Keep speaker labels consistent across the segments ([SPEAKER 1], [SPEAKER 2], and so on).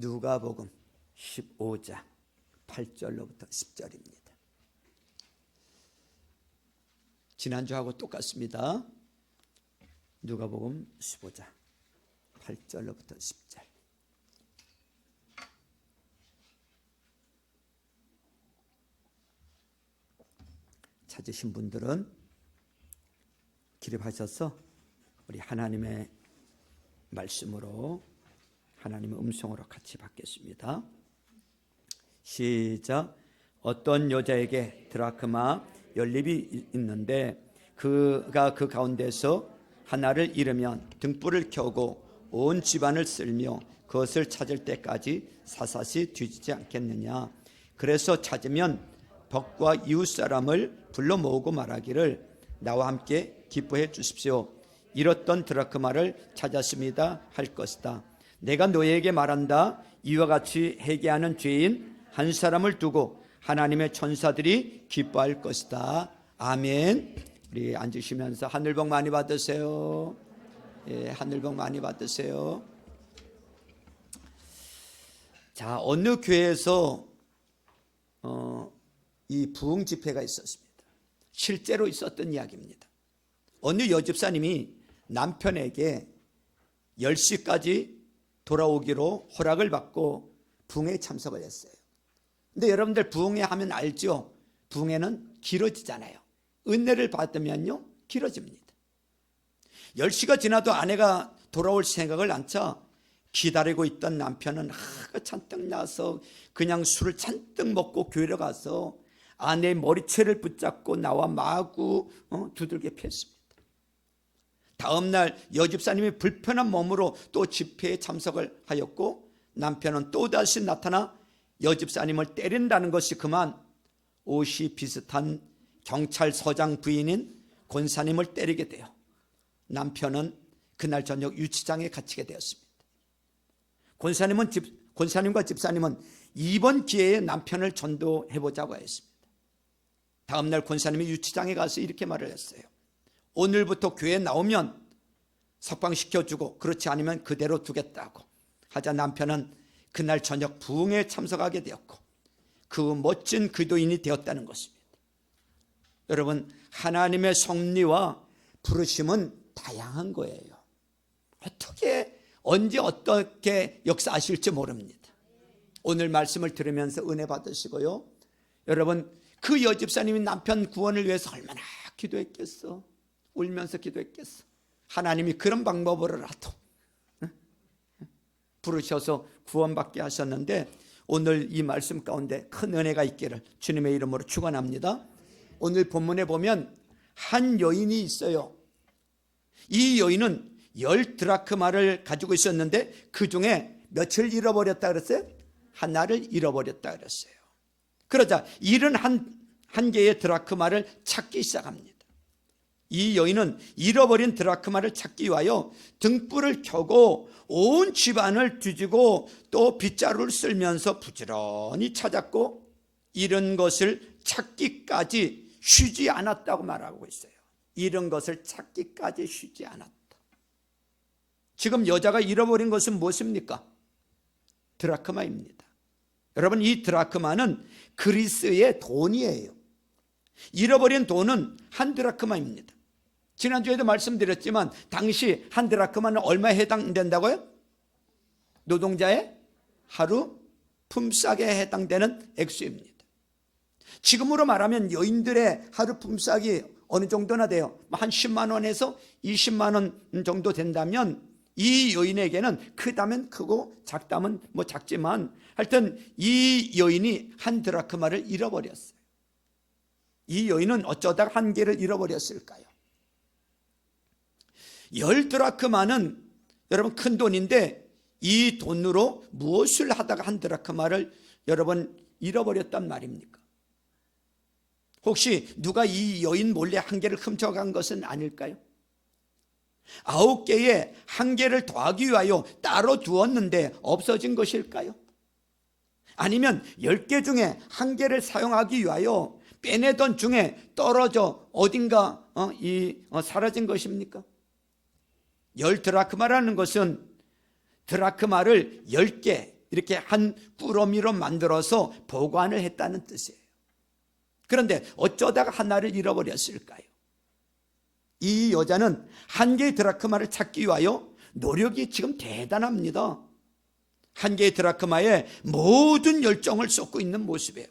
[SPEAKER 1] 누가복음 15장 8절로부터 10절입니다. 지난주하고 똑같습니다. 누가복음 15장 8절로부터 10절. 찾으신 분들은 기립하셔서 우리 하나님의 말씀으로, 하나님의 음성으로 같이 받겠습니다. 시작. 어떤 여자에게 드라크마 연립이 있는데 그가 그 가운데서 하나를 잃으면 등불을 켜고 온 집안을 쓸며 그것을 찾을 때까지 사사시 뒤지지 않겠느냐. 그래서 찾으면 벽과 이웃 사람을 불러 모으고 말하기를 나와 함께 기뻐해 주십시오. 잃었던 드라크마를 찾았습니다 할 것이다. 내가 너희에게 말한다. 이와 같이 회개하는 죄인 한 사람을 두고 하나님의 천사들이 기뻐할 것이다. 아멘. 우리 앉으시면서 하늘복 많이 받으세요. 예, 하늘복 많이 받으세요. 자, 어느 교회에서 이 부흥 집회가 있었습니다. 실제로 있었던 이야기입니다. 어느 여집사님이 남편에게 10시까지 돌아오기로 허락을 받고 부흥회에 참석을 했어요. 근데 여러분들 부흥회 하면 알죠? 부흥회는 길어지잖아요. 은혜를 받으면요 길어집니다. 10시가 지나도 아내가 돌아올 생각을 않자 기다리고 있던 남편은 잔뜩 나서 그냥 술을 잔뜩 먹고 교회로 가서 아내의 머리채를 붙잡고 나와 마구 두들겨 팼습니다. 다음날 여집사님이 불편한 몸으로 또 집회에 참석을 하였고 남편은 또다시 나타나 여집사님을 때린다는 것이 그만 옷이 비슷한 경찰서장 부인인 권사님을 때리게 되어 남편은 그날 저녁 유치장에 갇히게 되었습니다. 권사님과 집사님은 이번 기회에 남편을 전도해보자고 했습니다. 다음날 권사님이 유치장에 가서 이렇게 말을 했어요. 오늘부터 교회에 나오면 석방시켜주고 그렇지 않으면 그대로 두겠다고 하자 남편은 그날 저녁 부흥회에 참석하게 되었고 그 멋진 기도인이 되었다는 것입니다. 여러분, 하나님의 섭리와 부르심은 다양한 거예요. 어떻게 언제 어떻게 역사하실지 모릅니다. 오늘 말씀을 들으면서 은혜 받으시고요. 여러분, 그 여집사님이 남편 구원을 위해서 얼마나 기도했겠어. 울면서 기도했겠어. 하나님이 그런 방법으로라도 부르셔서 구원받게 하셨는데 오늘 이 말씀 가운데 큰 은혜가 있기를 주님의 이름으로 축원합니다. 오늘 본문에 보면 한 여인이 있어요. 이 여인은 10드라크마를 가지고 있었는데 그 중에 몇을 잃어버렸다 그랬어요? 하나를 잃어버렸다 그랬어요. 그러자 71개의 드라크마를 찾기 시작합니다. 이 여인은 잃어버린 드라크마를 찾기 위하여 등불을 켜고 온 집안을 뒤지고 또 빗자루를 쓸면서 부지런히 찾았고 잃은 것을 찾기까지 쉬지 않았다고 말하고 있어요. 잃은 것을 찾기까지 쉬지 않았다. 지금 여자가 잃어버린 것은 무엇입니까? 드라크마입니다. 여러분, 이 드라크마는 그리스의 돈이에요. 잃어버린 돈은 한 드라크마입니다. 지난주에도 말씀드렸지만 당시 한 드라크마는 얼마에 해당된다고요? 노동자의 하루 품삯에 해당되는 액수입니다. 지금으로 말하면 여인들의 하루 품삯이 어느 정도나 돼요? 한 10만 원에서 20만 원 정도 된다면 이 여인에게는 크다면 크고 작다면 작지만 하여튼 이 여인이 한 드라크마를 잃어버렸어요. 이 여인은 어쩌다가 한 개를 잃어버렸을까요? 10드라크마는 여러분 큰 돈인데 이 돈으로 무엇을 하다가 한 드라크마를 여러분 잃어버렸단 말입니까? 혹시 누가 이 여인 몰래 한 개를 훔쳐간 것은 아닐까요? 9개에 한 개를 더하기 위하여 따로 두었는데 없어진 것일까요? 아니면 10개 중에 한 개를 사용하기 위하여 빼내던 중에 떨어져 어딘가 사라진 것입니까? 10드라크마라는 것은 드라크마를 10개 이렇게 한 꾸러미로 만들어서 보관을 했다는 뜻이에요. 그런데 어쩌다가 하나를 잃어버렸을까요? 이 여자는 한 개의 드라크마를 찾기 위하여 노력이 지금 대단합니다. 한 개의 드라크마에 모든 열정을 쏟고 있는 모습이에요.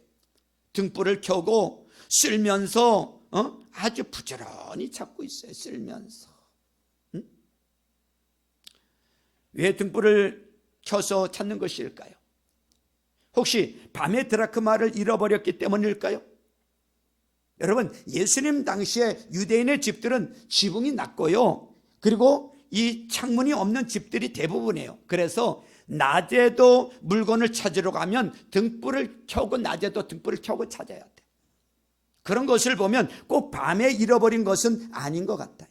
[SPEAKER 1] 등불을 켜고 쓸면서 아주 부지런히 찾고 있어요. 쓸면서. 왜 등불을 켜서 찾는 것일까요? 혹시 밤에 드라크마를 잃어버렸기 때문일까요? 여러분, 예수님 당시에 유대인의 집들은 지붕이 낮고요, 그리고 이 창문이 없는 집들이 대부분이에요. 그래서 낮에도 물건을 찾으러 가면 등불을 켜고, 낮에도 등불을 켜고 찾아야 돼. 그런 것을 보면 꼭 밤에 잃어버린 것은 아닌 것 같아요.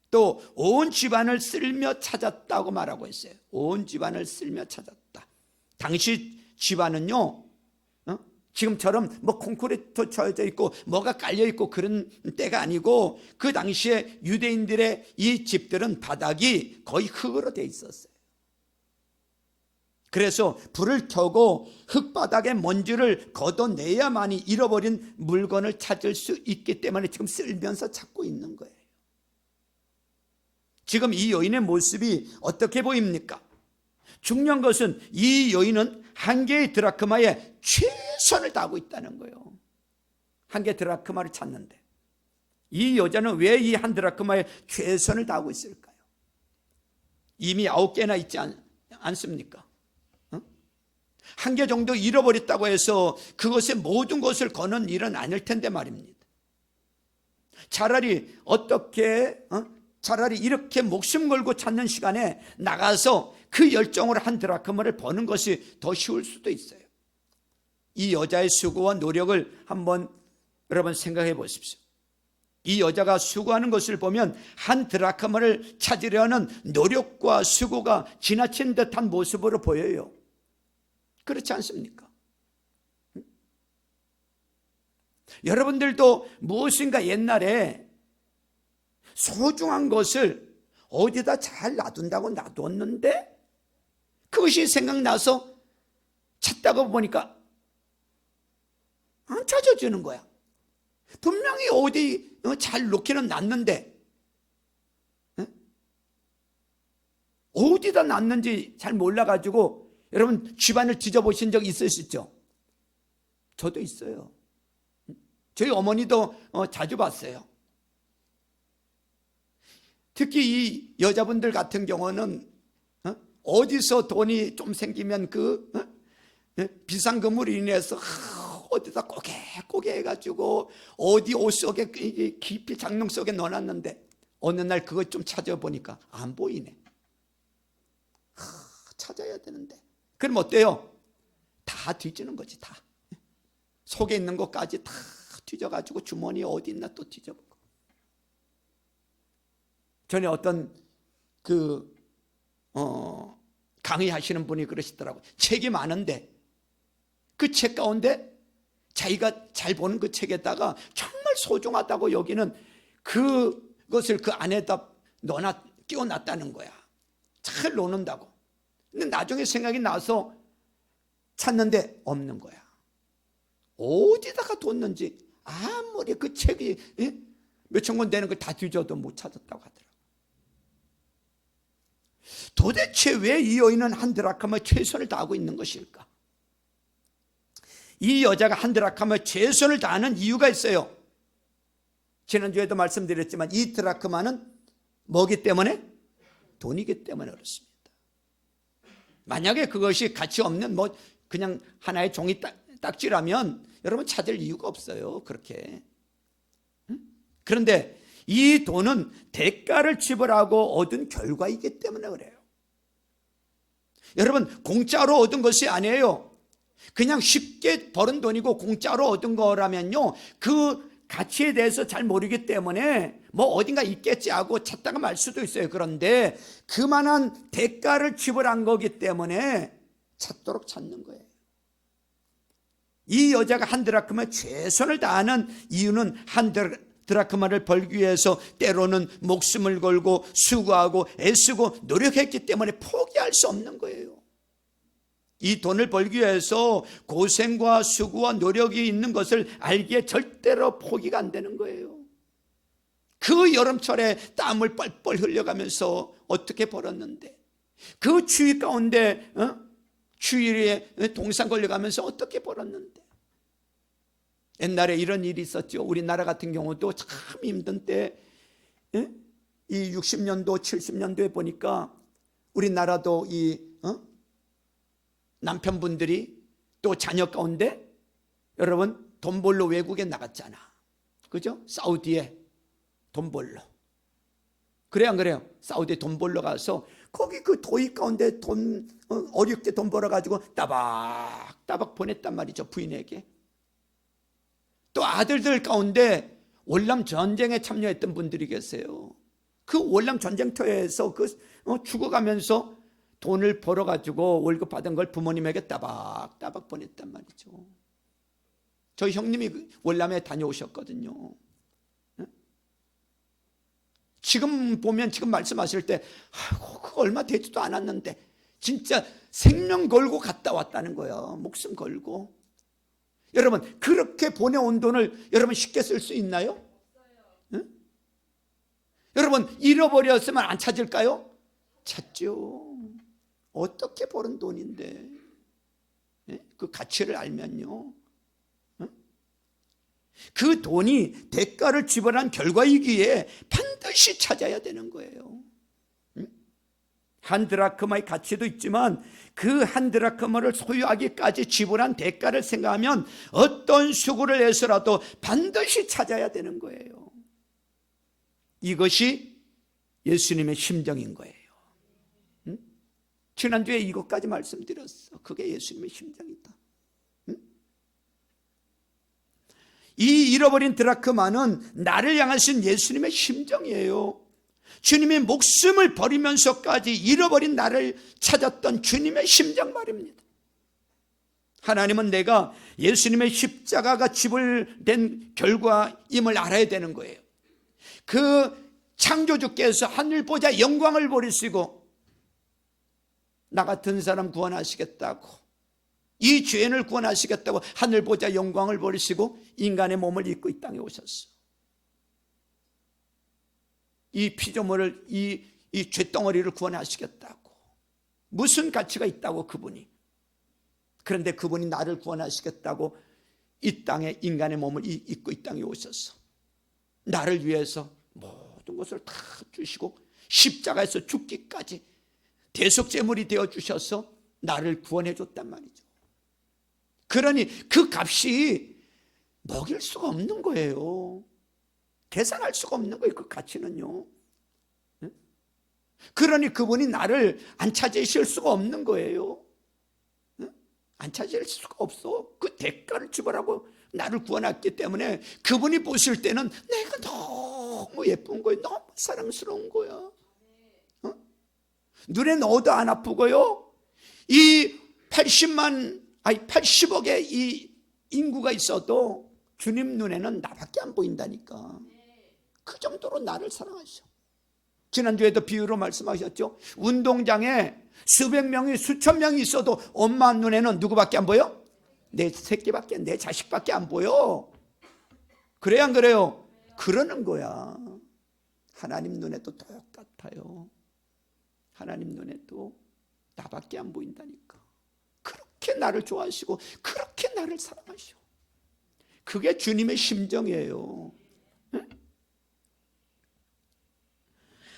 [SPEAKER 1] 또 온 집안을 쓸며 찾았다고 말하고 있어요. 온 집안을 쓸며 찾았다. 당시 집안은요, 지금처럼 뭐 콘크리트 쳐져 있고 뭐가 깔려 있고 그런 때가 아니고, 그 당시에 유대인들의 이 집들은 바닥이 거의 흙으로 돼 있었어요. 그래서 불을 켜고 흙바닥에 먼지를 걷어내야만이 잃어버린 물건을 찾을 수 있기 때문에 지금 쓸면서 찾고 있는 거예요. 지금 이 여인의 모습이 어떻게 보입니까? 중요한 것은 이 여인은 한 개의 드라크마에 최선을 다하고 있다는 거예요. 한 개의 드라크마를 찾는데 이 여자는 왜 이 한 드라크마에 최선을 다하고 있을까요? 이미 9개나 있지 않습니까? 한 개 정도 잃어버렸다고 해서 그것의 모든 것을 거는 일은 아닐 텐데 말입니다. 차라리 차라리 이렇게 목숨 걸고 찾는 시간에 나가서 그 열정으로 한 드라크마를 버는 것이 더 쉬울 수도 있어요. 이 여자의 수고와 노력을 한번 여러분 생각해 보십시오. 이 여자가 수고하는 것을 보면 한 드라크마를 찾으려는 노력과 수고가 지나친 듯한 모습으로 보여요. 그렇지 않습니까? 여러분들도 무엇인가 옛날에 소중한 것을 어디다 잘 놔둔다고 놔뒀는데 그것이 생각나서 찾다가 보니까 안 찾아주는 거야. 분명히 어디 잘 놓기는 놨는데 어디다 놨는지 잘 몰라가지고, 여러분 집안을 뒤져보신 적 있으시죠? 저도 있어요. 저희 어머니도 자주 봤어요. 특히 이 여자분들 같은 경우는 어디서 돈이 좀 생기면 그 비상금으로 인해서 어디다 꼬개 해가지고 어디 옷 속에 깊이 장롱 속에 넣어놨는데 어느 날 그것 좀 찾아보니까 안 보이네. 찾아야 되는데. 그럼 어때요? 다 뒤지는 거지. 다 속에 있는 것까지 다 뒤져가지고 주머니 어디 있나 또 뒤져보고. 전에 어떤 강의하시는 분이 그러시더라고요. 책이 많은데 그 책 가운데 자기가 잘 보는 그 책에다가 정말 소중하다고 여기는 그것을 그 안에다 끼워놨다는 거야. 잘 놓는다고. 근데 나중에 생각이 나서 찾는데 없는 거야. 어디다가 뒀는지 아무리 그 책이 몇천 권 되는 걸 다 뒤져도 못 찾았다고 하더라고요. 도대체 왜 이 여인은 한 드라크마에 최선을 다하고 있는 것일까? 이 여자가 한 드라크마에 최선을 다하는 이유가 있어요. 지난주에도 말씀드렸지만 이 드라크마는 뭐기 때문에? 돈이기 때문에 그렇습니다. 만약에 그것이 가치 없는 그냥 하나의 종이 딱지라면 여러분 찾을 이유가 없어요. 그렇게. 그런데 이 돈은 대가를 지불하고 얻은 결과이기 때문에 그래요. 여러분, 공짜로 얻은 것이 아니에요. 그냥 쉽게 벌은 돈이고 공짜로 얻은 거라면요, 그 가치에 대해서 잘 모르기 때문에 어딘가 있겠지 하고 찾다가 말 수도 있어요. 그런데 그만한 대가를 지불한 거기 때문에 찾도록 찾는 거예요. 이 여자가 한 드라크마에 최선을 다하는 이유는 한 드라크마를 벌기 위해서 때로는 목숨을 걸고 수고하고 애쓰고 노력했기 때문에 포기할 수 없는 거예요. 이 돈을 벌기 위해서 고생과 수고와 노력이 있는 것을 알기에 절대로 포기가 안 되는 거예요. 그 여름철에 땀을 뻘뻘 흘려가면서 어떻게 벌었는데, 그 추위 가운데 추위에 동상 걸려가면서 어떻게 벌었는데. 옛날에 이런 일이 있었죠. 우리나라 같은 경우도 참 힘든 때, 이 60년도 70년도에 보니까 우리나라도 이 남편분들이 또 자녀 가운데 여러분 돈 벌러 외국에 나갔잖아. 그죠? 사우디에 돈 벌러. 그래 안 그래요? 사우디에 돈 벌러 가서 거기 그 도입 가운데 돈 어렵게 돈 벌어 가지고 따박따박 보냈단 말이죠, 부인에게. 또 아들들 가운데 월남 전쟁에 참여했던 분들이 계세요. 그 월남 전쟁터에서 죽어가면서 돈을 벌어 가지고 월급 받은 걸 부모님에게 따박따박 보냈단 말이죠. 저희 형님이 월남에 다녀오셨거든요. 지금 보면 지금 말씀하실 때 그거 얼마 되지도 않았는데 진짜 생명 걸고 갔다 왔다는 거예요. 목숨 걸고. 여러분 그렇게 보내온 돈을 여러분 쉽게 쓸 수 있나요? 응? 여러분 잃어버렸으면 안 찾을까요? 찾죠. 어떻게 벌은 돈인데 그 가치를 알면요, 그 돈이 대가를 지불한 결과이기에 반드시 찾아야 되는 거예요. 한 드라크마의 가치도 있지만 그 한 드라크마를 소유하기까지 지불한 대가를 생각하면 어떤 수고를 해서라도 반드시 찾아야 되는 거예요. 이것이 예수님의 심정인 거예요. 지난주에 이것까지 말씀드렸어. 그게 예수님의 심정이다. 이 잃어버린 드라크마는 나를 향하신 예수님의 심정이에요. 주님이 목숨을 버리면서까지 잃어버린 나를 찾았던 주님의 심정 말입니다. 하나님은 내가 예수님의 십자가가 지불된 결과임을 알아야 되는 거예요. 그 창조주께서 하늘보좌 영광을 버리시고 나 같은 사람 구원하시겠다고, 이 죄인을 구원하시겠다고 하늘보좌 영광을 버리시고 인간의 몸을 입고 이 땅에 오셨어. 이 피조물을, 이 죄덩어리를 구원하시겠다고. 무슨 가치가 있다고 그분이. 그런데 그분이 나를 구원하시겠다고 이 땅에 인간의 몸을 입고 이 땅에 오셨어. 나를 위해서 모든 것을 다 주시고 십자가에서 죽기까지 대속제물이 되어 주셔서 나를 구원해 줬단 말이죠. 그러니 그 값이 먹일 수가 없는 거예요. 계산할 수가 없는 거예요. 그 가치는요. 그러니 그분이 나를 안 찾으실 수가 없는 거예요. 안 찾으실 수가 없어. 그 대가를 지불하고 나를 구원했기 때문에 그분이 보실 때는 내가 너무 예쁜 거예요. 너무 사랑스러운 거야. 눈에 넣어도 안 아프고요. 이 80억의 이 인구가 있어도 주님 눈에는 나밖에 안 보인다니까. 그 정도로 나를 사랑하셔. 지난주에도 비유로 말씀하셨죠. 운동장에 수백 명이 수천 명이 있어도 엄마 눈에는 누구밖에 안 보여? 내 새끼밖에, 내 자식밖에 안 보여. 그래야 안 그래요? 그러는 거야. 하나님 눈에도 똑같아요. 하나님 눈에도 나밖에 안 보인다니까. 그렇게 나를 좋아하시고 그렇게 나를 사랑하셔. 그게 주님의 심정이에요.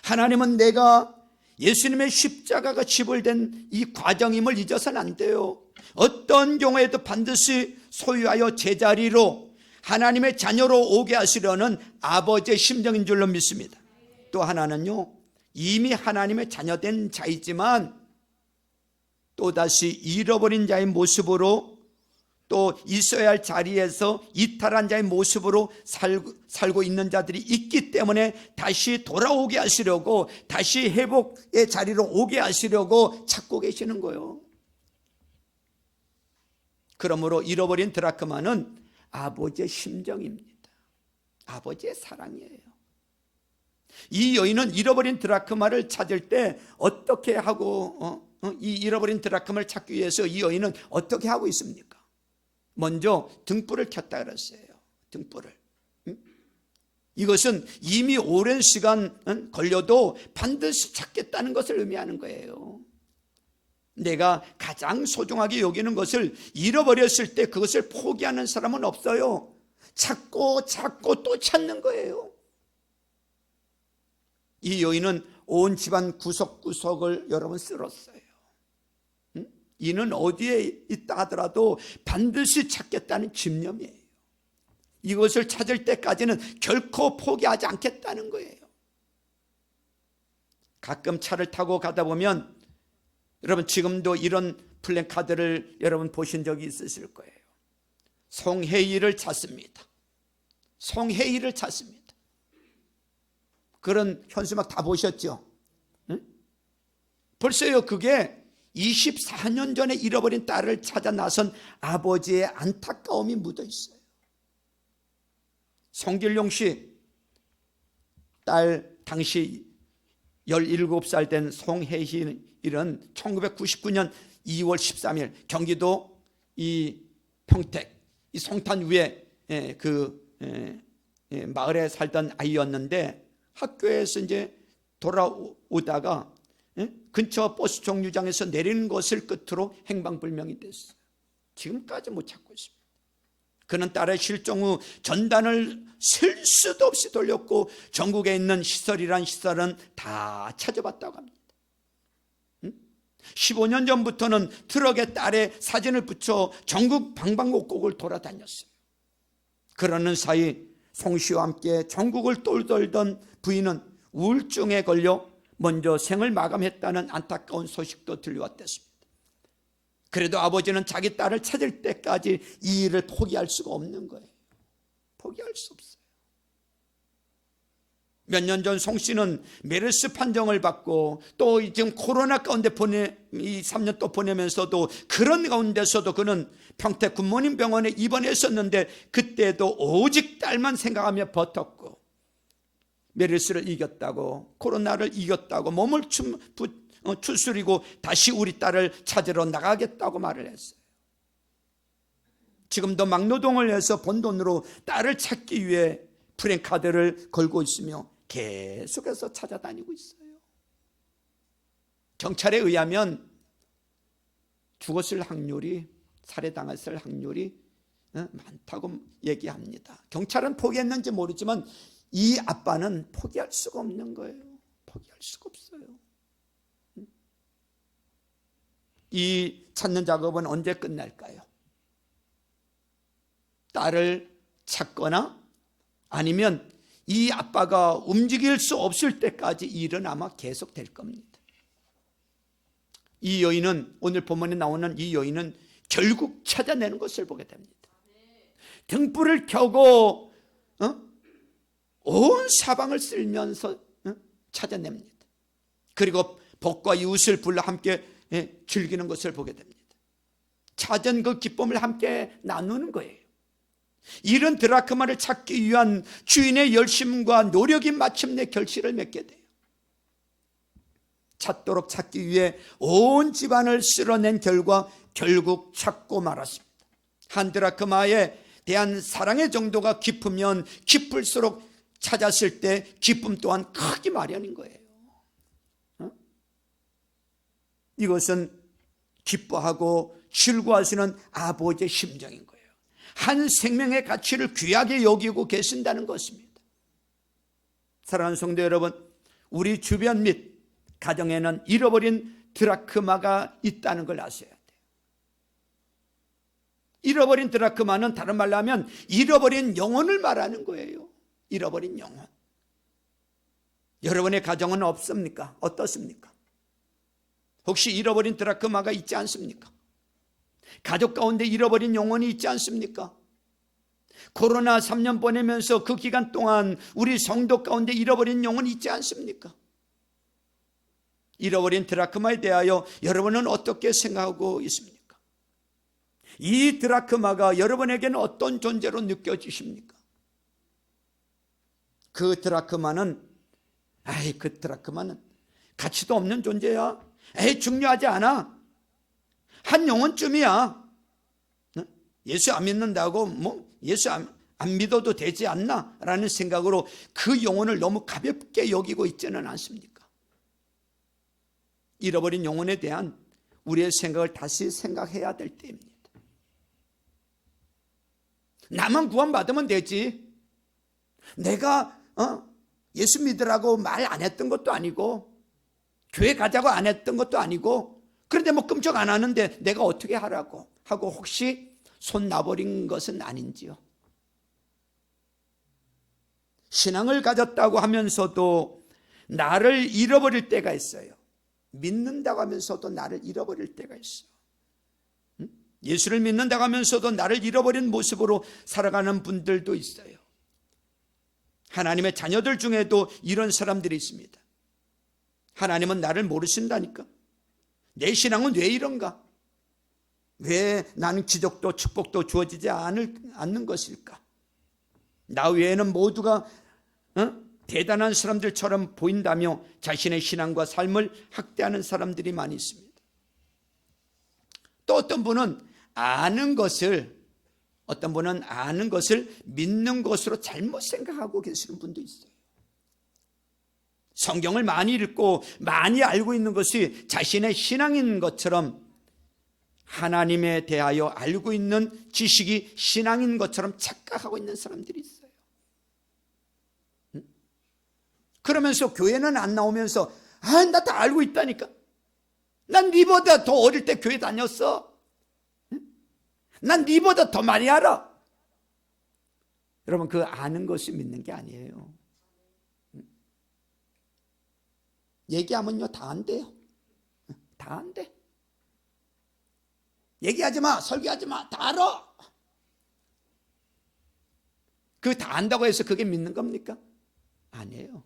[SPEAKER 1] 하나님은 내가 예수님의 십자가가 지불된 이 과정임을 잊어서는 안 돼요. 어떤 경우에도 반드시 소유하여 제자리로 하나님의 자녀로 오게 하시려는 아버지의 심정인 줄로 믿습니다. 또 하나는요, 이미 하나님의 자녀된 자이지만 또다시 잃어버린 자의 모습으로, 또 있어야 할 자리에서 이탈한 자의 모습으로 살고 있는 자들이 있기 때문에 다시 돌아오게 하시려고, 다시 회복의 자리로 오게 하시려고 찾고 계시는 거예요. 그러므로 잃어버린 드라크마는 아버지의 심정입니다. 아버지의 사랑이에요. 이 여인은 잃어버린 드라크마를 찾을 때 어떻게 하고 이 잃어버린 드라크마를 찾기 위해서 이 여인은 어떻게 하고 있습니까? 먼저 등불을 켰다 그랬어요. 등불을. 이것은 이미 오랜 시간 걸려도 반드시 찾겠다는 것을 의미하는 거예요. 내가 가장 소중하게 여기는 것을 잃어버렸을 때 그것을 포기하는 사람은 없어요. 찾고 찾고 또 찾는 거예요. 이 여인은 온 집안 구석구석을 여러분 쓸었어요. 이는 어디에 있다 하더라도 반드시 찾겠다는 집념이에요. 이것을 찾을 때까지는 결코 포기하지 않겠다는 거예요. 가끔 차를 타고 가다 보면 여러분 지금도 이런 플래카드를 여러분 보신 적이 있으실 거예요. 송혜이를 찾습니다. 송혜이를 찾습니다. 그런 현수막 다 보셨죠? 응? 벌써요 그게 24년 전에 잃어버린 딸을 찾아 나선 아버지의 안타까움이 묻어 있어요. 송길용 씨 딸 당시 17살 된 송혜희는 1999년 2월 13일 경기도 이 평택 이 송탄 위에 마을에 살던 아이였는데 학교에서 이제 돌아오다가 근처 버스 정류장에서 내리는 것을 끝으로 행방불명이 됐어요. 지금까지 못 찾고 있습니다. 그는 딸의 실종 후 전단을 셀 수도 없이 돌렸고 전국에 있는 시설이란 시설은 다 찾아봤다고 합니다. 15년 전부터는 트럭에 딸의 사진을 붙여 전국 방방곡곡을 돌아다녔어요. 그러는 사이 송 씨와 함께 전국을 똘돌던 부인은 우울증에 걸려 먼저 생을 마감했다는 안타까운 소식도 들려왔댔습니다. 그래도 아버지는 자기 딸을 찾을 때까지 이 일을 포기할 수가 없는 거예요. 포기할 수 없어요. 몇 년 전 송 씨는 메르스 판정을 받고 또 지금 코로나 가운데 이 3년 또 보내면서도 그런 가운데서도 그는 평택 굿모닝 병원에 입원했었는데 그때도 오직 딸만 생각하며 버텼고 메르스를 이겼다고 코로나를 이겼다고 몸을 추스리고 다시 우리 딸을 찾으러 나가겠다고 말을 했어요. 지금도 막노동을 해서 번 돈으로 딸을 찾기 위해 프랜카드를 걸고 있으며 계속해서 찾아다니고 있어요. 경찰에 의하면 죽었을 확률이 살해당했을 확률이 많다고 얘기합니다. 경찰은 포기했는지 모르지만 이 아빠는 포기할 수가 없는 거예요. 포기할 수가 없어요. 이 찾는 작업은 언제 끝날까요? 딸을 찾거나 아니면 이 아빠가 움직일 수 없을 때까지 이 일은 아마 계속될 겁니다. 이 여인은 오늘 본문에 나오는 이 여인은 결국 찾아내는 것을 보게 됩니다. 등불을 켜고 온 사방을 쓸면서 찾아냅니다. 그리고 복과 이웃을 불러 함께 즐기는 것을 보게 됩니다. 찾은 그 기쁨을 함께 나누는 거예요. 이런 드라크마를 찾기 위한 주인의 열심과 노력이 마침내 결실을 맺게 돼요. 찾도록 찾기 위해 온 집안을 쓸어낸 결과 결국 찾고 말았습니다. 한 드라크마에 대한 사랑의 정도가 깊으면 깊을수록 찾았을 때 기쁨 또한 크기 마련인 거예요. 이것은 기뻐하고 즐거워하시는 아버지의 심정인 거예요. 한 생명의 가치를 귀하게 여기고 계신다는 것입니다. 사랑하는 성도 여러분, 우리 주변 및 가정에는 잃어버린 드라크마가 있다는 걸 아셔야 돼요. 잃어버린 드라크마는 다른 말로 하면 잃어버린 영혼을 말하는 거예요. 잃어버린 영혼. 여러분의 가정은 없습니까? 어떻습니까? 혹시 잃어버린 드라크마가 있지 않습니까? 가족 가운데 잃어버린 영혼이 있지 않습니까? 코로나 3년 보내면서 그 기간 동안 우리 성도 가운데 잃어버린 영혼이 있지 않습니까? 잃어버린 드라크마에 대하여 여러분은 어떻게 생각하고 있습니까? 이 드라크마가 여러분에게는 어떤 존재로 느껴지십니까? 그 드라크마는 가치도 없는 존재야. 에이, 중요하지 않아. 한 영혼쯤이야. 예수 안 믿는다고 예수 안 믿어도 되지 않나? 라는 생각으로 그 영혼을 너무 가볍게 여기고 있지는 않습니까? 잃어버린 영혼에 대한 우리의 생각을 다시 생각해야 될 때입니다. 나만 구원받으면 되지. 내가 예수 믿으라고 말 안 했던 것도 아니고 교회 가자고 안 했던 것도 아니고 그런데 끔찍 안 하는데 내가 어떻게 하라고 하고 혹시 손 놔버린 것은 아닌지요? 신앙을 가졌다고 하면서도 나를 잃어버릴 때가 있어요. 믿는다고 하면서도 나를 잃어버릴 때가 있어요. 예수를 믿는다고 하면서도 나를 잃어버린 모습으로 살아가는 분들도 있어요. 하나님의 자녀들 중에도 이런 사람들이 있습니다. 하나님은 나를 모르신다니까. 내 신앙은 왜 이런가? 왜 나는 기적도 축복도 주어지지 않는 것일까? 나 외에는 모두가 대단한 사람들처럼 보인다며 자신의 신앙과 삶을 학대하는 사람들이 많이 있습니다. 또 어떤 분은 아는 것을 믿는 것으로 잘못 생각하고 계시는 분도 있어요. 성경을 많이 읽고 많이 알고 있는 것이 자신의 신앙인 것처럼, 하나님에 대하여 알고 있는 지식이 신앙인 것처럼 착각하고 있는 사람들이 있어요. 그러면서 교회는 안 나오면서 나 다 알고 있다니까. 난 니보다 더 어릴 때 교회 다녔어. 난 니보다 더 많이 알아. 여러분, 그 아는 것이 믿는 게 아니에요. 얘기하면요 다 안 돼요. 다 안 돼. 얘기하지 마, 설교하지 마, 다 알아. 그 다 안다고 해서 그게 믿는 겁니까? 아니에요.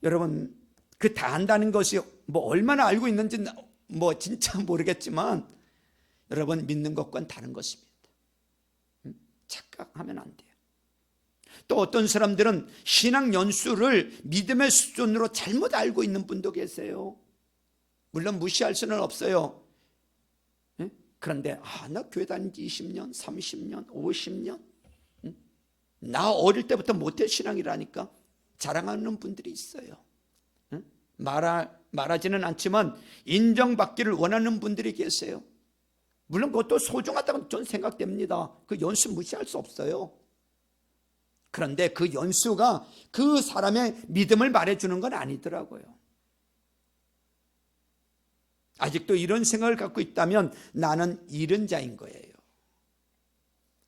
[SPEAKER 1] 여러분, 그 다 안다는 것이 얼마나 알고 있는지 진짜 모르겠지만 여러분, 믿는 것과는 다른 것입니다. 착각하면 안 돼요. 또 어떤 사람들은 신앙 연수를 믿음의 수준으로 잘못 알고 있는 분도 계세요. 물론 무시할 수는 없어요. 그런데 나 교회 다닌 지 20년, 30년, 50년 나 어릴 때부터 모태신앙이라니까 자랑하는 분들이 있어요. 말하지는 않지만 인정받기를 원하는 분들이 계세요. 물론 그것도 소중하다고 저는 생각됩니다. 그 연수 무시할 수 없어요. 그런데 그 연수가 그 사람의 믿음을 말해주는 건 아니더라고요. 아직도 이런 생각을 갖고 있다면 나는 잃은 자인 거예요.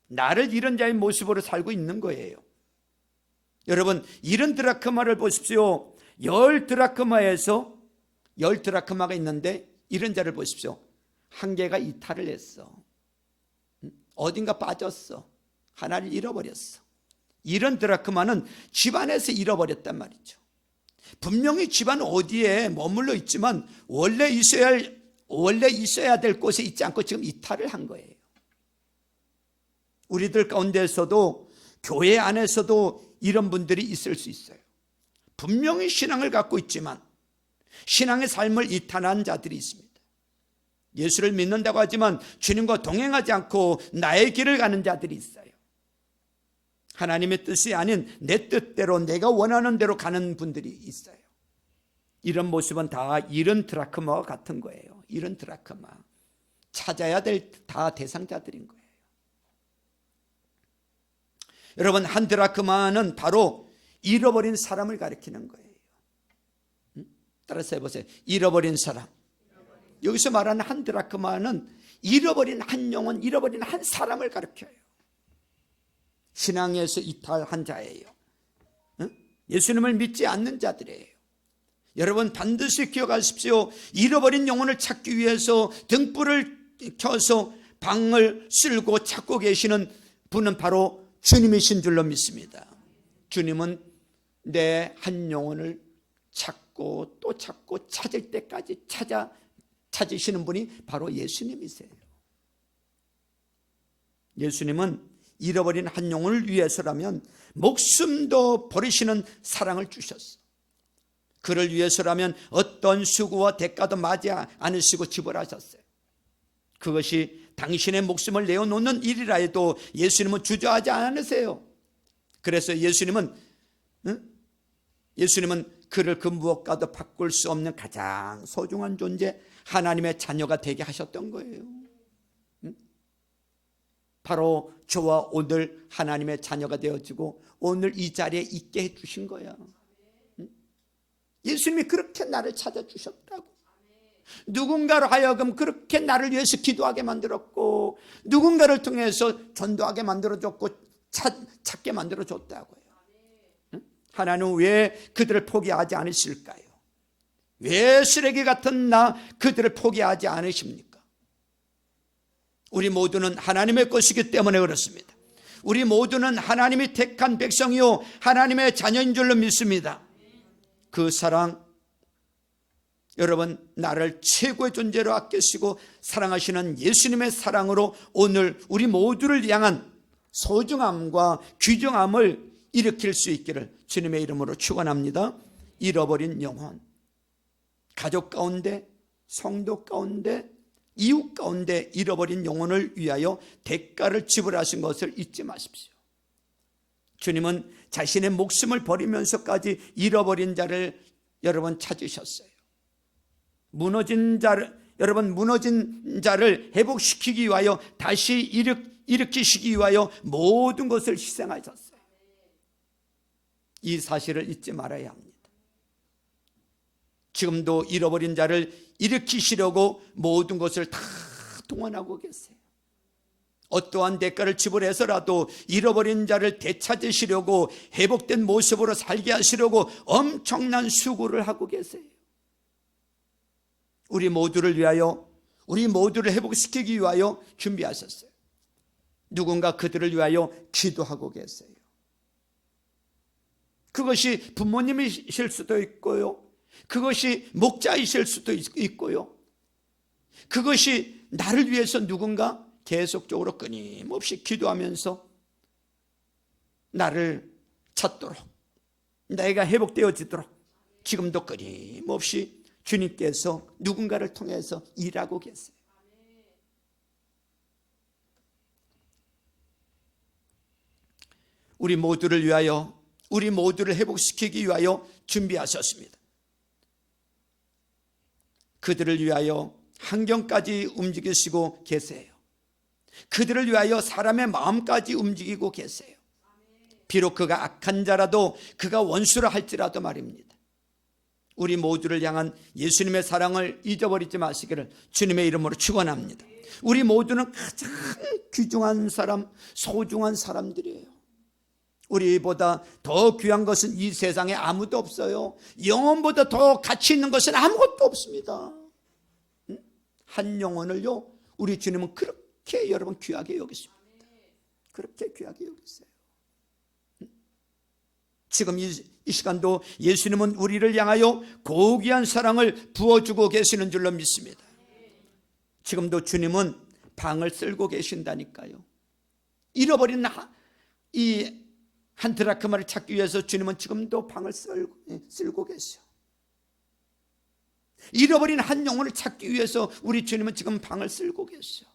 [SPEAKER 1] 나를 잃은 자의 모습으로 살고 있는 거예요. 여러분, 잃은 드라크마를 보십시오. 10드라크마에서 10드라크마가 있는데 잃은 자를 보십시오. 한 개가 이탈을 했어. 어딘가 빠졌어. 하나를 잃어버렸어. 잃은 드라크마는 집안에서 잃어버렸단 말이죠. 분명히 집안 어디에 머물러 있지만 원래 있어야 될 곳에 있지 않고 지금 이탈을 한 거예요. 우리들 가운데서도 교회 안에서도 이런 분들이 있을 수 있어요. 분명히 신앙을 갖고 있지만 신앙의 삶을 이탈한 자들이 있습니다. 예수를 믿는다고 하지만 주님과 동행하지 않고 나의 길을 가는 자들이 있어요. 하나님의 뜻이 아닌 내 뜻대로 내가 원하는 대로 가는 분들이 있어요. 이런 모습은 다 잃은 드라크마와 같은 거예요. 잃은 드라크마. 찾아야 될 다 대상자들인 거예요. 여러분, 한 드라크마는 바로 잃어버린 사람을 가리키는 거예요. 따라서 해보세요. 잃어버린 사람. 여기서 말하는 한 드라크마는 잃어버린 한 영혼, 잃어버린 한 사람을 가리켜요. 신앙에서 이탈한 자예요. 예수님을 믿지 않는 자들이에요. 여러분, 반드시 기억하십시오. 잃어버린 영혼을 찾기 위해서 등불을 켜서 방을 쓸고 찾고 계시는 분은 바로 주님이신 줄로 믿습니다. 주님은 내 한 영혼을 찾고 또 찾고 찾을 때까지 찾으시는 분이 바로 예수님이세요. 예수님은 잃어버린 한 영혼을 위해서라면 목숨도 버리시는 사랑을 주셨어. 그를 위해서라면 어떤 수고와 대가도 맞지 않으시고 지불하셨어요. 그것이 당신의 목숨을 내어놓는 일이라 해도 예수님은 주저하지 않으세요. 그래서 예수님은 그를 그 무엇과도 바꿀 수 없는 가장 소중한 존재, 하나님의 자녀가 되게 하셨던 거예요. 바로 저와 오늘 하나님의 자녀가 되어지고 오늘 이 자리에 있게 해주신 거야. 예수님이 그렇게 나를 찾아주셨다고. 누군가로 하여금 그렇게 나를 위해서 기도하게 만들었고, 누군가를 통해서 전도하게 만들어줬고, 찾게 만들어줬다고요. 하나님은 왜 그들을 포기하지 않으실까요? 왜 쓰레기 같은 그들을 포기하지 않으십니까? 우리 모두는 하나님의 것이기 때문에 그렇습니다. 우리 모두는 하나님이 택한 백성이요 하나님의 자녀인 줄로 믿습니다. 그 사랑, 여러분, 나를 최고의 존재로 아끼시고 사랑하시는 예수님의 사랑으로 오늘 우리 모두를 향한 소중함과 귀중함을 일으킬 수 있기를 주님의 이름으로 축원합니다. 잃어버린 영혼, 가족 가운데, 성도 가운데, 이웃 가운데 잃어버린 영혼을 위하여 대가를 지불하신 것을 잊지 마십시오. 주님은 자신의 목숨을 버리면서까지 잃어버린 자를 여러분 찾으셨어요. 무너진 자를 회복시키기 위하여 다시 일으키시기 위하여 모든 것을 희생하셨어요. 이 사실을 잊지 말아야 합니다. 지금도 잃어버린 자를 일으키시려고 모든 것을 다 동원하고 계세요. 어떠한 대가를 지불해서라도 잃어버린 자를 되찾으시려고, 회복된 모습으로 살게 하시려고 엄청난 수고를 하고 계세요. 우리 모두를 위하여, 우리 모두를 회복시키기 위하여 준비하셨어요. 누군가 그들을 위하여 기도하고 계세요. 그것이 부모님이실 수도 있고요, 그것이 목자이실 수도 있고요, 그것이 나를 위해서 누군가 계속적으로 끊임없이 기도하면서 나를 찾도록, 내가 회복되어지도록 지금도 끊임없이 주님께서 누군가를 통해서 일하고 계세요. 우리 모두를 위하여, 우리 모두를 회복시키기 위하여 준비하셨습니다. 그들을 위하여 환경까지 움직이시고 계세요. 그들을 위하여 사람의 마음까지 움직이고 계세요. 비록 그가 악한 자라도, 그가 원수라 할지라도 말입니다. 우리 모두를 향한 예수님의 사랑을 잊어버리지 마시기를 주님의 이름으로 축원합니다. 우리 모두는 가장 귀중한 사람, 소중한 사람들이에요. 우리보다 더 귀한 것은 이 세상에 아무도 없어요. 영혼보다 더 가치 있는 것은 아무것도 없습니다. 한 영혼을요, 우리 주님은 그렇게 여러분 귀하게 여기십니다. 그렇게 귀하게 여기세요. 지금 이 시간도 예수님은 우리를 향하여 고귀한 사랑을 부어주고 계시는 줄로 믿습니다. 지금도 주님은 방을 쓸고 계신다니까요. 잃어버린 이 한 드라크마를 찾기 위해서 주님은 지금도 방을 쓸고 계셔. 잃어버린 한 영혼을 찾기 위해서 우리 주님은 지금 방을 쓸고 계셔.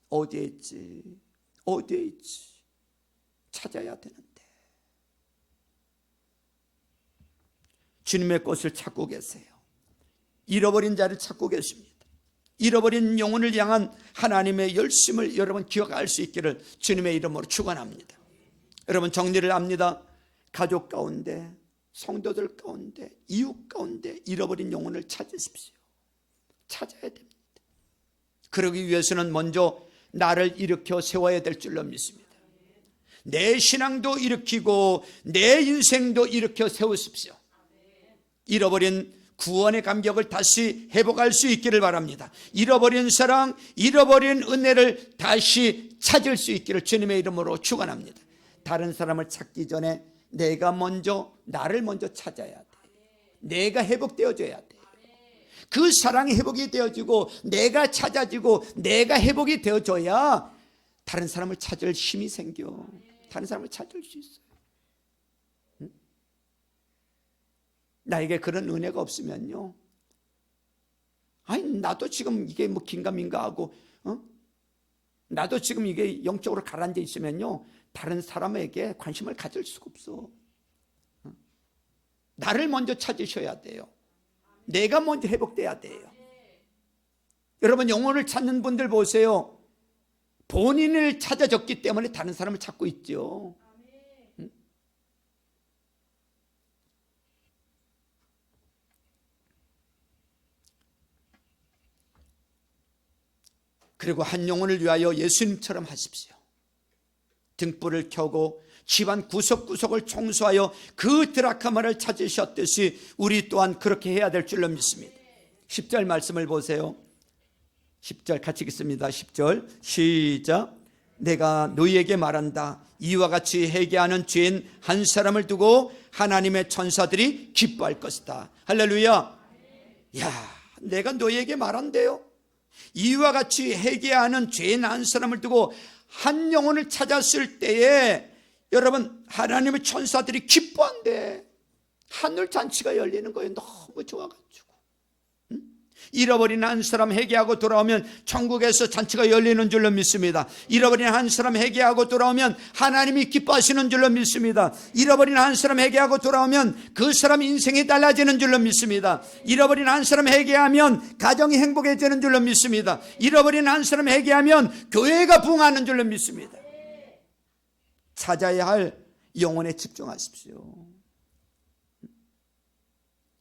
[SPEAKER 1] 어디에 있지? 어디에 있지? 찾아야 되는데. 주님의 것을 찾고 계세요. 잃어버린 자를 찾고 계십니다. 잃어버린 영혼을 향한 하나님의 열심을 여러분 기억할 수 있기를 주님의 이름으로 축원합니다. 여러분, 정리를 합니다. 가족 가운데, 성도들 가운데, 이웃 가운데 잃어버린 영혼을 찾으십시오. 찾아야 됩니다. 그러기 위해서는 먼저 나를 일으켜 세워야 될 줄로 믿습니다. 내 신앙도 일으키고 내 인생도 일으켜 세우십시오. 잃어버린 구원의 감격을 다시 회복할 수 있기를 바랍니다. 잃어버린 사랑, 잃어버린 은혜를 다시 찾을 수 있기를 주님의 이름으로 축원합니다. 다른 사람을 찾기 전에 내가 먼저, 나를 먼저 찾아야 돼. 내가 회복되어져야 돼. 그 사랑이 회복이 되어지고 내가 찾아지고 내가 회복이 되어져야 다른 사람을 찾을 힘이 생겨. 다른 사람을 찾을 수 있어요. 나에게 그런 은혜가 없으면요, 아니 나도 지금 이게 뭐 긴가민가 하고 나도 지금 이게 영적으로 가라앉아 있으면요, 다른 사람에게 관심을 가질 수가 없어. 나를 먼저 찾으셔야 돼요. 내가 먼저 회복돼야 돼요. 여러분, 영혼을 찾는 분들 보세요. 본인을 찾아졌기 때문에 다른 사람을 찾고 있죠. 그리고 한 영혼을 위하여 예수님처럼 하십시오. 등불을 켜고 집안 구석구석을 청소하여 그 드라크마를 찾으셨듯이 우리 또한 그렇게 해야 될 줄로 믿습니다. 10절 말씀을 보세요. 10절 같이 읽습니다. 10절 시작. 내가 너희에게 말한다. 이와 같이 회개하는 죄인 한 사람을 두고 하나님의 천사들이 기뻐할 것이다. 할렐루야. 야, 내가 너희에게 말한대요. 이와 같이 회개하는 죄인 한 사람을 두고 한 영혼을 찾았을 때에 여러분, 하나님의 천사들이 기뻐한대. 하늘 잔치가 열리는 거예요. 너무 좋아가지고. 잃어버린 한 사람 회개하고 돌아오면 천국에서 잔치가 열리는 줄로 믿습니다. 잃어버린 한 사람 회개하고 돌아오면 하나님이 기뻐하시는 줄로 믿습니다. 잃어버린 한 사람 회개하고 돌아오면 그 사람 인생이 달라지는 줄로 믿습니다. 잃어버린 한 사람 회개하면 가정이 행복해지는 줄로 믿습니다. 잃어버린 한 사람 회개하면 교회가 부흥하는 줄로 믿습니다. 찾아야 할 영혼에 집중하십시오.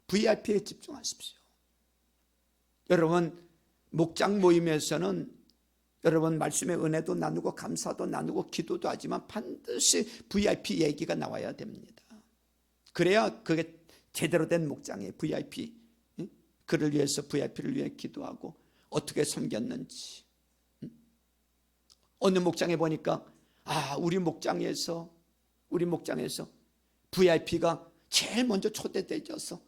[SPEAKER 1] VIP에 집중하십시오. 여러분, 목장 모임에서는 여러분 말씀의 은혜도 나누고 감사도 나누고 기도도 하지만 반드시 VIP 얘기가 나와야 됩니다. 그래야 그게 제대로 된 목장이에요. VIP. 그를 위해서 VIP를 위해 기도하고 어떻게 섬겼는지. 어느 목장에 보니까 우리 목장에서 VIP가 제일 먼저 초대되어서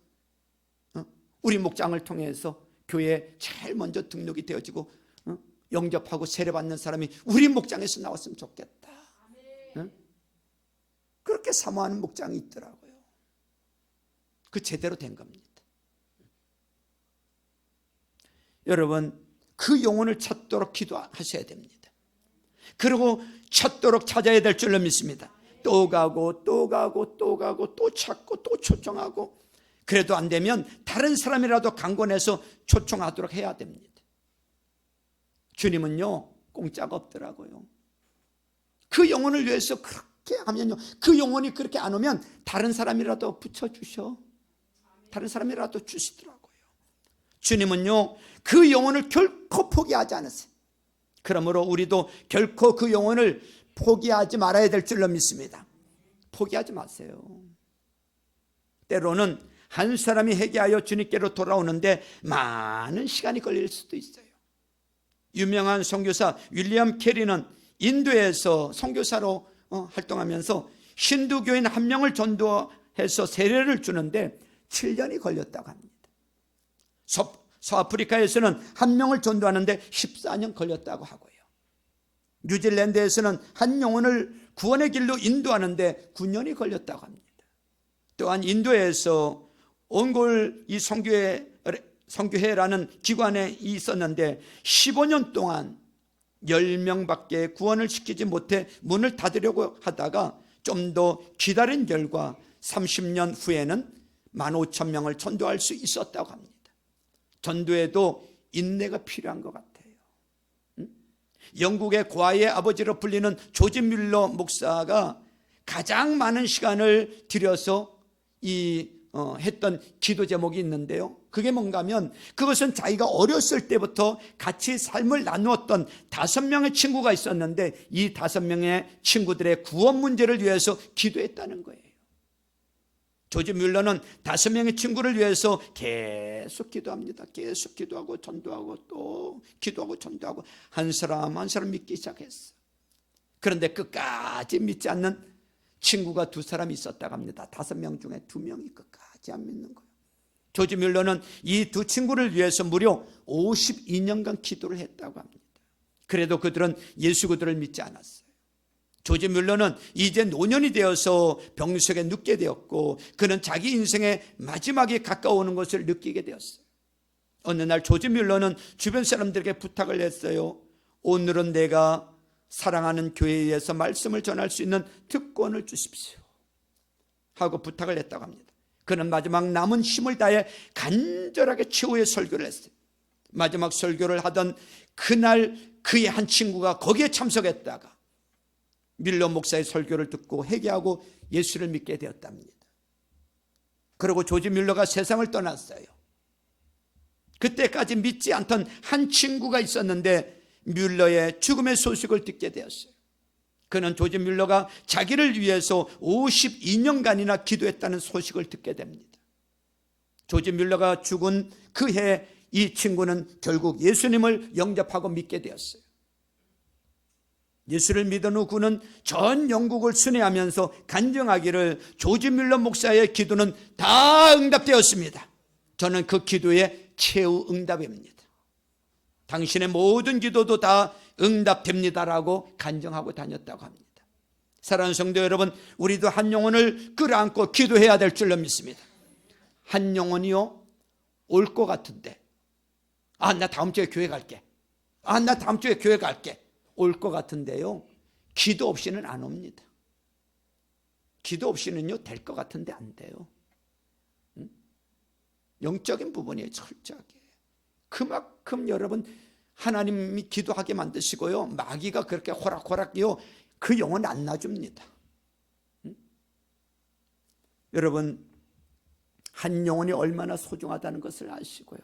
[SPEAKER 1] 우리 목장을 통해서 교회에 제일 먼저 등록이 되어지고 영접하고 세례받는 사람이 우리 목장에서 나왔으면 좋겠다. 그렇게 사모하는 목장이 있더라고요. 그 제대로 된 겁니다. 여러분, 그 영혼을 찾도록 기도하셔야 됩니다. 그리고 찾도록 찾아야 될 줄로 믿습니다. 또 가고 또 가고 또 가고 또 찾고 또 초청하고, 그래도 안 되면 다른 사람이라도 강권해서 초청하도록 해야 됩니다. 주님은요, 공짜가 없더라고요. 그 영혼을 위해서 그렇게 하면요, 그 영혼이 그렇게 안 오면 다른 사람이라도 붙여주셔. 다른 사람이라도 주시더라고요. 주님은요, 그 영혼을 결코 포기하지 않으세요. 그러므로 우리도 결코 그 영혼을 포기하지 말아야 될 줄로 믿습니다. 포기하지 마세요. 때로는 한 사람이 회개하여 주님께로 돌아오는데 많은 시간이 걸릴 수도 있어요. 유명한 선교사 윌리엄 캐리는 인도에서 선교사로 활동하면서 힌두교인 한 명을 전도해서 세례를 주는데 7년이 걸렸다고 합니다. 서아프리카에서는 한 명을 전도하는데 14년 걸렸다고 하고요. 뉴질랜드에서는 한 영혼을 구원의 길로 인도하는데 9년이 걸렸다고 합니다. 또한 인도에서 온골 이 선교회라는 기관에 있었는데 15년 동안 10명밖에 구원을 시키지 못해 문을 닫으려고 하다가 좀 더 기다린 결과 30년 후에는 15,000명을 전도할 수 있었다고 합니다. 전도에도 인내가 필요한 것 같아요. 영국의 고아의 아버지로 불리는 조지 뮬러 목사가 가장 많은 시간을 들여서 했던 기도 제목이 있는데요, 그게 뭔가 하면 그것은 자기가 어렸을 때부터 같이 삶을 나누었던 5명의 친구가 있었는데 이 5명의 친구들의 구원 문제를 위해서 기도했다는 거예요. 조지 뮬러는 5명의 친구를 위해서 계속 기도합니다. 계속 기도하고 전도하고 또 기도하고 전도하고 한 사람 한 사람 믿기 시작했어요. 그런데 끝까지 믿지 않는 친구가 2사람이 있었다고 합니다. 5명 중에 2명이 끝까지 안 믿는 거예요. 조지 뮬러는 이 2 친구를 위해서 무려 52년간 기도를 했다고 합니다. 그래도 그들은 예수 그들을 믿지 않았어요. 조지 뮬러는 이제 노년이 되어서 병석에 눕게 되었고 그는 자기 인생의 마지막에 가까워오는 것을 느끼게 되었어요. 어느 날 조지 뮬러는 주변 사람들에게 부탁을 했어요. 오늘은 내가 사랑하는 교회에서 말씀을 전할 수 있는 특권을 주십시오 하고 부탁을 했다고 합니다. 그는 마지막 남은 힘을 다해 간절하게 최후의 설교를 했어요. 마지막 설교를 하던 그날 그의 한 친구가 거기에 참석했다가 뮬러 목사의 설교를 듣고 회개하고 예수를 믿게 되었답니다. 그리고 조지 뮬러가 세상을 떠났어요. 그때까지 믿지 않던 한 친구가 있었는데 뮬러의 죽음의 소식을 듣게 되었어요. 그는 조지 뮬러가 자기를 위해서 52년간이나 기도했다는 소식을 듣게 됩니다. 조지 뮬러가 죽은 그 해 이 친구는 결국 예수님을 영접하고 믿게 되었어요. 예수를 믿은 후 그는 전 영국을 순회하면서 간증하기를 조지 뮬러 목사의 기도는 다 응답되었습니다. 저는 그 기도의 최후 응답입니다. 당신의 모든 기도도 다 응답됩니다라고 간증하고 다녔다고 합니다. 사랑하는 성도 여러분, 우리도 한 영혼을 끌어안고 기도해야 될 줄로 믿습니다. 한 영혼이요 올 것 같은데 나 다음 주에 교회 갈게. 나 다음 주에 교회 갈게. 올 것 같은데요, 기도 없이는 안 옵니다. 기도 없이는요 될 것 같은데 안 돼요. 영적인 부분이에요. 철저하게. 그만큼 여러분 하나님이 기도하게 만드시고요, 마귀가 그렇게 호락호락이요 그 영혼 안 놔줍니다. 여러분 한 영혼이 얼마나 소중하다는 것을 아시고요,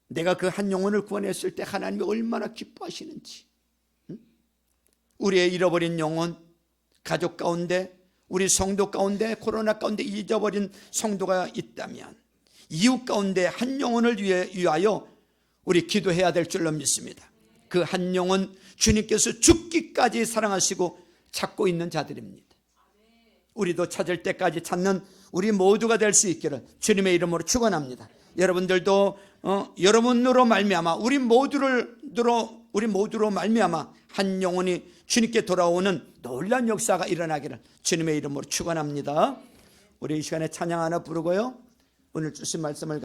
[SPEAKER 1] 내가 그 한 영혼을 구원했을 때 하나님이 얼마나 기뻐하시는지, 우리의 잃어버린 영혼, 가족 가운데, 우리 성도 가운데, 코로나 가운데 잊어버린 성도가 있다면 이웃 가운데 한 영혼을 위하여 우리 기도해야 될 줄로 믿습니다. 그 한 영혼 주님께서 죽기까지 사랑하시고 찾고 있는 자들입니다. 우리도 찾을 때까지 찾는 우리 모두가 될 수 있기를 주님의 이름으로 축원합니다. 여러분들도 여러분으로 말미암아 우리 모두로 말미암아 한 영혼이 주님께 돌아오는 놀라운 역사가 일어나기를 주님의 이름으로 축원합니다. 우리 이 시간에 찬양 하나 부르고요, 오늘 주신 말씀을